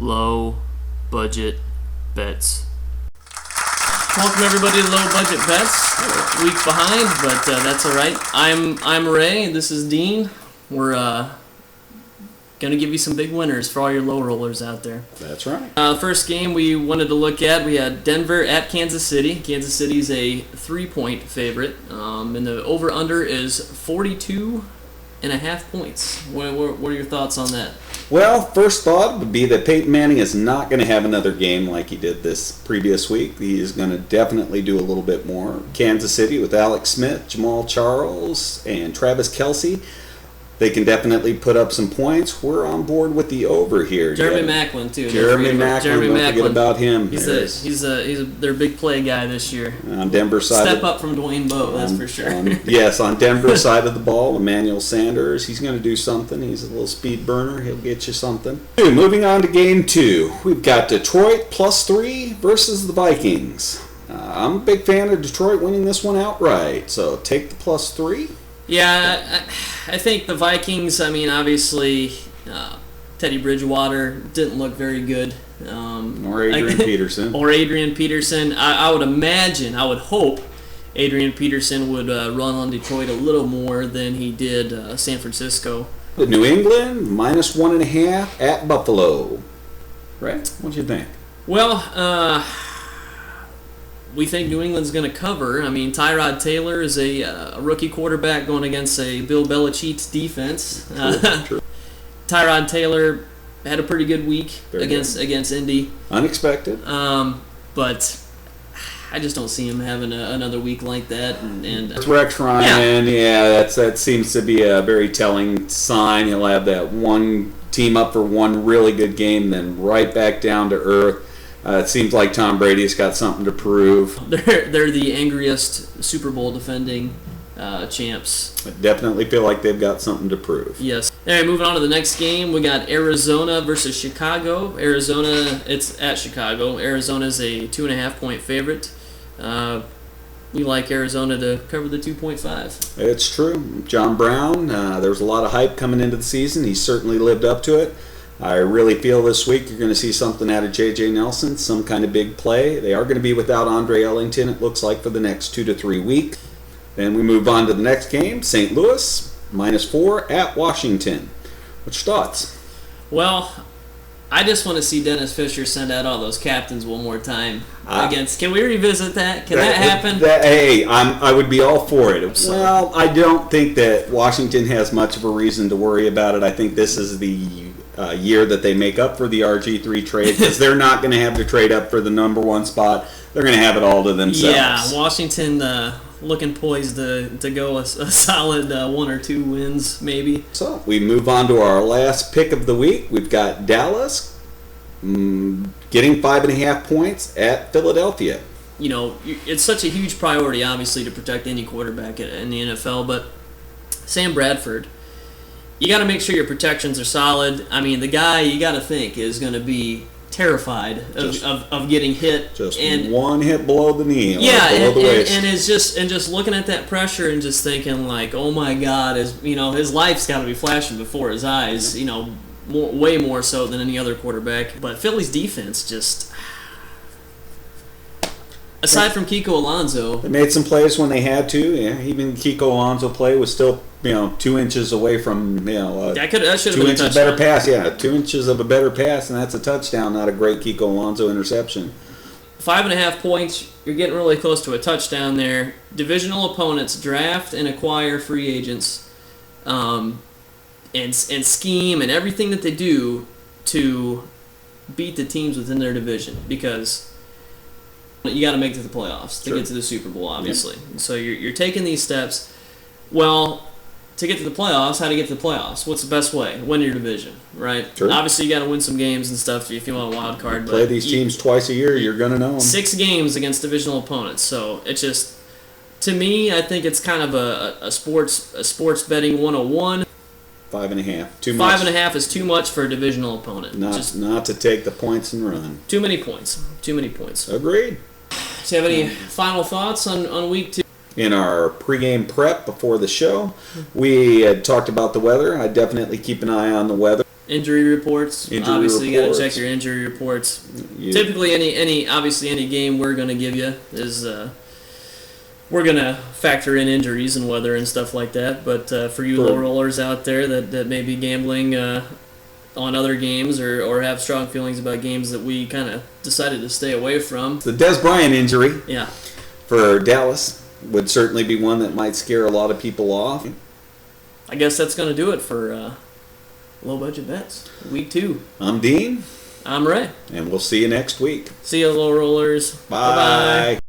low budget bets. Welcome everybody to Low Budget Bets. A week behind, but that's all right. I'm Ray, and this is Dean. We're gonna give you some big winners for all your low rollers out there. That's right. First game we wanted to look at, we had Denver at Kansas City. Kansas City's a 3-point favorite, and the over/under is 42.5 points. What are your thoughts on that? Well, first thought would be that Peyton Manning is not going to have another game like he did this previous week. He is going to definitely do a little bit more. Kansas City with Alex Smith, Jamal Charles, and Travis Kelce. They can definitely put up some points. We're on board with the over here. Jeremy Maclin too. Jeremy Maclin. Don't forget about him. He's their big play guy this year. On Denver side. Step up from Dwayne Bowe, that's for sure. Yes, on Denver side of the ball, Emmanuel Sanders. He's going to do something. He's a little speed burner. He'll get you something. Moving on to game 2. We've got Detroit +3 versus the Vikings. I'm a big fan of Detroit winning this one outright. So take the +3. Yeah, I think the Vikings, obviously, Teddy Bridgewater didn't look very good. Or Adrian Peterson. I would imagine, I would hope Adrian Peterson would run on Detroit a little more than he did San Francisco. New England, -1.5 at Buffalo. Right? What do you think? Well, we think New England's going to cover. Tyrod Taylor is a rookie quarterback going against a Bill Belichick's defense. True. Tyrod Taylor had a pretty good week against Indy. Unexpected. But I just don't see him having another week like that. And it's Rex Ryan. Yeah, that seems to be a very telling sign. He'll have that one team up for one really good game, then right back down to earth. It seems like Tom Brady's got something to prove. They're the angriest Super Bowl defending champs. I definitely feel like they've got something to prove. Yes. All right, moving on to the next game. We got Arizona versus Chicago. Arizona, it's at Chicago. Arizona's a 2.5-point favorite. We like Arizona to cover the 2.5. It's true. John Brown, there was a lot of hype coming into the season. He certainly lived up to it. I really feel this week you're going to see something out of J.J. Nelson, some kind of big play. They are going to be without Andre Ellington, it looks like, for the next 2 to 3 weeks. Then we move on to the next game, St. Louis, -4 at Washington. What's your thoughts? Well, I just want to see Dennis Fisher send out all those captains one more time against. Can we revisit that? Can that happen? I would be all for it. Well, I don't think that Washington has much of a reason to worry about it. I think this is the year that they make up for the RG3 trade, because they're not going to have to trade up for the number 1 spot. They're going to have it all to themselves. Yeah, Washington looking poised to go a solid 1 or 2 wins, maybe. So we move on to our last pick of the week. We've got Dallas getting 5.5 points at Philadelphia. It's such a huge priority, obviously, to protect any quarterback in the NFL, but Sam Bradford, you got to make sure your protections are solid. The guy, you got to think, is going to be terrified of getting hit. Just one hit below the knee. Yeah, below the waist. and just looking at that pressure and just thinking like, oh my God, his life's got to be flashing before his eyes. Way more so than any other quarterback. But Philly's defense just. Aside from Kiko Alonso, they made some plays when they had to. Yeah, even Kiko Alonso play was still 2 inches away from that should have 2 been a inches touchdown. better pass. Yeah, 2 inches of a better pass, and that's a touchdown, not a great Kiko Alonso interception. 5.5 points. You're getting really close to a touchdown there. Divisional opponents draft and acquire free agents, and scheme and everything that they do to beat the teams within their division, because you got to make it to the playoffs to get to the Super Bowl, obviously. Yeah. So you're taking these steps. Well, to get to the playoffs, how to get to the playoffs? What's the best way? Win your division, right? Sure. Obviously, you got to win some games and stuff if you want a wild card. Play these teams twice a year, you're going to know them. 6 games against divisional opponents. So it's just, to me, I think it's kind of a sports betting 101. 5.5. Too much. 5.5 is too much for a divisional opponent. Not to take the points and run. Too many points. Agreed. Do you have any final thoughts on week 2? In our pregame prep before the show, we had talked about the weather. I definitely keep an eye on the weather. Injury reports. Injury Obviously, you got to reports. check your injury reports. You- Typically, any game we're going to give you is we're going to factor in injuries and weather and stuff like that. But for you low rollers out there that may be gambling on other games or have strong feelings about games that we kind of decided to stay away from. The Des Bryant injury Yeah. for Dallas would certainly be one that might scare a lot of people off. I guess that's going to do it for low budget bets. Week 2. I'm Dean, I'm Ray. and we'll see you next week. See you, low rollers. Bye. Bye-bye.